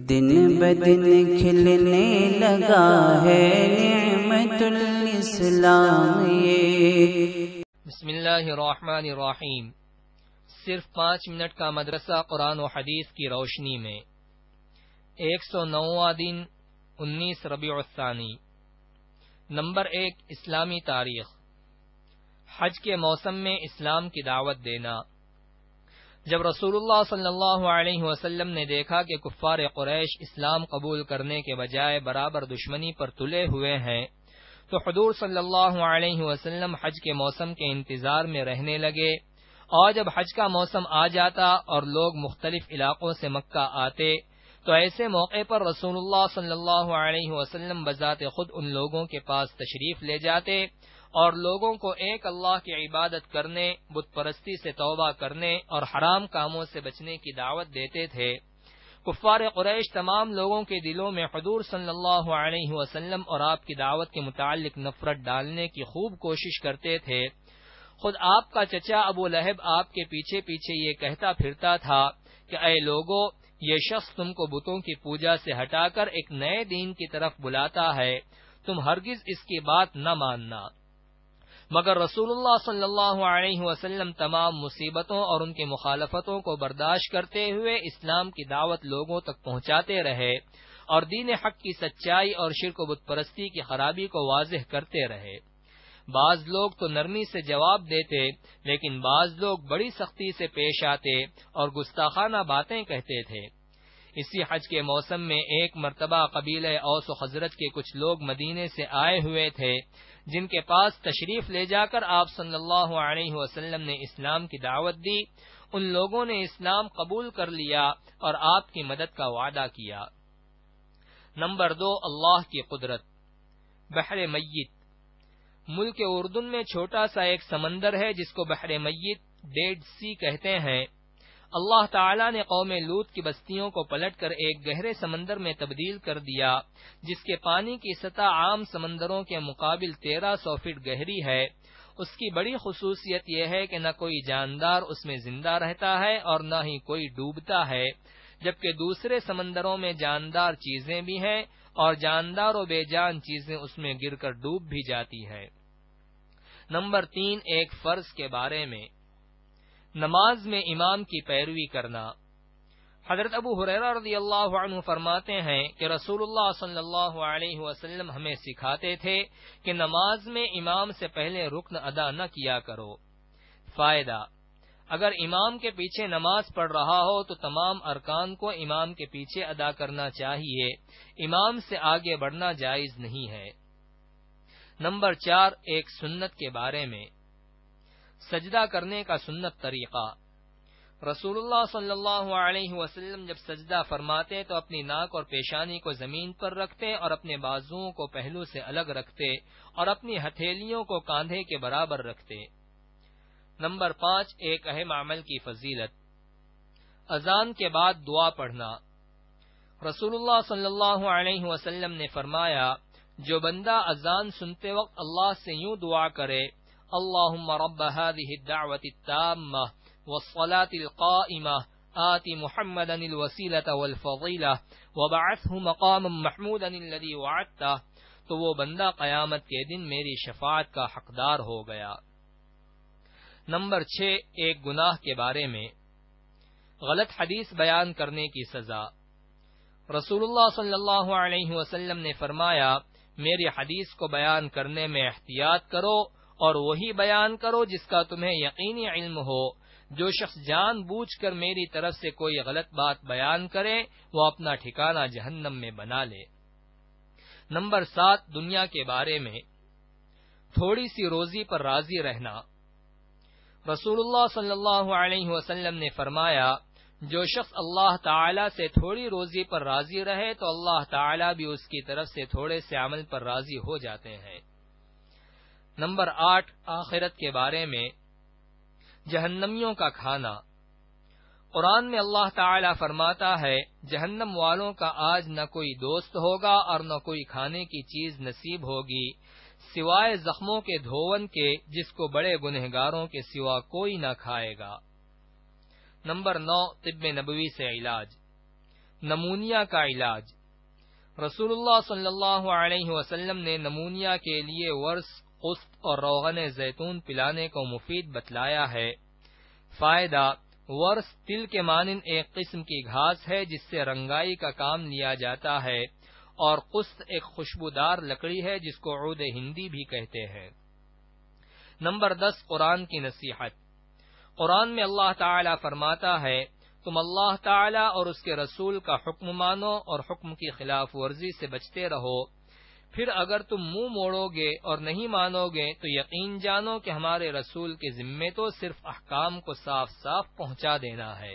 دن بدن کھلنے لگا ہے نعمت الاسلام یہ۔ بسم اللہ الرحمن الرحیم۔ صرف 5 منٹ کا مدرسہ قرآن و حدیث کی روشنی میں 109واں دن 19 ربیع الثانی۔ نمبر 1، اسلامی تاریخ۔ حج کے موسم میں اسلام کی دعوت دینا۔ جب رسول اللہ صلی اللہ علیہ وسلم نے دیکھا کہ کفار قریش اسلام قبول کرنے کے بجائے برابر دشمنی پر تلے ہوئے ہیں تو حضور صلی اللہ علیہ وسلم حج کے موسم کے انتظار میں رہنے لگے، اور جب حج کا موسم آ جاتا اور لوگ مختلف علاقوں سے مکہ آتے تو ایسے موقع پر رسول اللہ صلی اللہ علیہ وسلم بذات خود ان لوگوں کے پاس تشریف لے جاتے اور لوگوں کو ایک اللہ کی عبادت کرنے، بت پرستی سے توبہ کرنے اور حرام کاموں سے بچنے کی دعوت دیتے تھے۔ کفار قریش تمام لوگوں کے دلوں میں حضور صلی اللہ علیہ وسلم اور آپ کی دعوت کے متعلق نفرت ڈالنے کی خوب کوشش کرتے تھے۔ خود آپ کا چچا ابو لہب آپ کے پیچھے پیچھے یہ کہتا پھرتا تھا کہ اے لوگو، یہ شخص تم کو بتوں کی پوجا سے ہٹا کر ایک نئے دین کی طرف بلاتا ہے، تم ہرگز اس کی بات نہ ماننا۔ مگر رسول اللہ صلی اللہ علیہ وسلم تمام مصیبتوں اور ان کی مخالفتوں کو برداشت کرتے ہوئے اسلام کی دعوت لوگوں تک پہنچاتے رہے اور دین حق کی سچائی اور شرک و بت پرستی کی خرابی کو واضح کرتے رہے۔ بعض لوگ تو نرمی سے جواب دیتے، لیکن بعض لوگ بڑی سختی سے پیش آتے اور گستاخانہ باتیں کہتے تھے۔ اسی حج کے موسم میں ایک مرتبہ قبیلہ اوس و خزرج کے کچھ لوگ مدینے سے آئے ہوئے تھے، جن کے پاس تشریف لے جا کر آپ صلی اللہ علیہ وسلم نے اسلام کی دعوت دی۔ ان لوگوں نے اسلام قبول کر لیا اور آپ کی مدد کا وعدہ کیا۔ نمبر 2، اللہ کی قدرت۔ بحر میت۔ ملک اردن میں چھوٹا سا ایک سمندر ہے جس کو بحر میت، ڈیڈ سی کہتے ہیں۔ اللہ تعالی نے قوم لوط کی بستیوں کو پلٹ کر ایک گہرے سمندر میں تبدیل کر دیا، جس کے پانی کی سطح عام سمندروں کے مقابل 1300 فٹ گہری ہے۔ اس کی بڑی خصوصیت یہ ہے کہ نہ کوئی جاندار اس میں زندہ رہتا ہے اور نہ ہی کوئی ڈوبتا ہے، جبکہ دوسرے سمندروں میں جاندار چیزیں بھی ہیں اور جاندار و بے جان چیزیں اس میں گر کر ڈوب بھی جاتی ہے۔ نمبر 3، ایک فرض کے بارے میں۔ نماز میں امام کی پیروی کرنا۔ حضرت ابو ہریرہ رضی اللہ عنہ فرماتے ہیں کہ رسول اللہ صلی اللہ علیہ وسلم ہمیں سکھاتے تھے کہ نماز میں امام سے پہلے رکن ادا نہ کیا کرو۔ فائدہ: اگر امام کے پیچھے نماز پڑھ رہا ہو تو تمام ارکان کو امام کے پیچھے ادا کرنا چاہیے، امام سے آگے بڑھنا جائز نہیں ہے۔ نمبر 4، ایک سنت کے بارے میں۔ سجدہ کرنے کا سنت طریقہ۔ رسول اللہ صلی اللہ علیہ وسلم جب سجدہ فرماتے تو اپنی ناک اور پیشانی کو زمین پر رکھتے اور اپنے بازوؤں کو پہلو سے الگ رکھتے اور اپنی ہتھیلیوں کو کاندھے کے برابر رکھتے۔ نمبر 5، ایک اہم عمل کی فضیلت۔ اذان کے بعد دعا پڑھنا۔ رسول اللہ صلی اللہ علیہ وسلم نے فرمایا، جو بندہ اذان سنتے وقت اللہ سے یوں دعا کرے، اللہم رب هذه الدعوة التامة والصلاة القائمة آت محمدا الوسیلة والفضیلة وبعثه مقاما محمودا الذي وعدته، تو وہ بندہ قیامت کے دن میری شفاعت کا حقدار ہو گیا۔ نمبر 6، ایک گناہ کے بارے میں۔ غلط حدیث بیان کرنے کی سزا۔ رسول اللہ صلی اللہ علیہ وسلم نے فرمایا، میری حدیث کو بیان کرنے میں احتیاط کرو اور وہی بیان کرو جس کا تمہیں یقینی علم ہو۔ جو شخص جان بوجھ کر میری طرف سے کوئی غلط بات بیان کرے وہ اپنا ٹھکانہ جہنم میں بنا لے۔ نمبر 7، دنیا کے بارے میں۔ تھوڑی سی روزی پر راضی رہنا۔ رسول اللہ صلی اللہ علیہ وسلم نے فرمایا، جو شخص اللہ تعالی سے تھوڑی روزی پر راضی رہے تو اللہ تعالی بھی اس کی طرف سے تھوڑے سے عمل پر راضی ہو جاتے ہیں۔ نمبر 8، آخرت کے بارے میں۔ جہنمیوں کا کھانا۔ قرآن میں اللہ تعالی فرماتا ہے، جہنم والوں کا آج نہ کوئی دوست ہوگا اور نہ کوئی کھانے کی چیز نصیب ہوگی سوائے زخموں کے دھون کے، جس کو بڑے گنہگاروں کے سوا کوئی نہ کھائے گا۔ نمبر 9، طب نبوی سے علاج۔ نمونیا کا علاج۔ رسول اللہ صلی اللہ علیہ وسلم نے نمونیا کے لیے ورس، قسط اور روغن زیتون پلانے کو مفید بتلایا ہے۔ فائدہ: ورس تل کے مانند ایک قسم کی گھاس ہے جس سے رنگائی کا کام لیا جاتا ہے، اور قسط ایک خوشبودار لکڑی ہے جس کو عود ہندی بھی کہتے ہیں۔ نمبر 10، قرآن کی نصیحت۔ قرآن میں اللہ تعالی فرماتا ہے، تم اللہ تعالی اور اس کے رسول کا حکم مانو اور حکم کی خلاف ورزی سے بچتے رہو، پھر اگر تم منہ موڑو گے اور نہیں مانو گے تو یقین جانو کہ ہمارے رسول کے ذمے تو صرف احکام کو صاف صاف پہنچا دینا ہے۔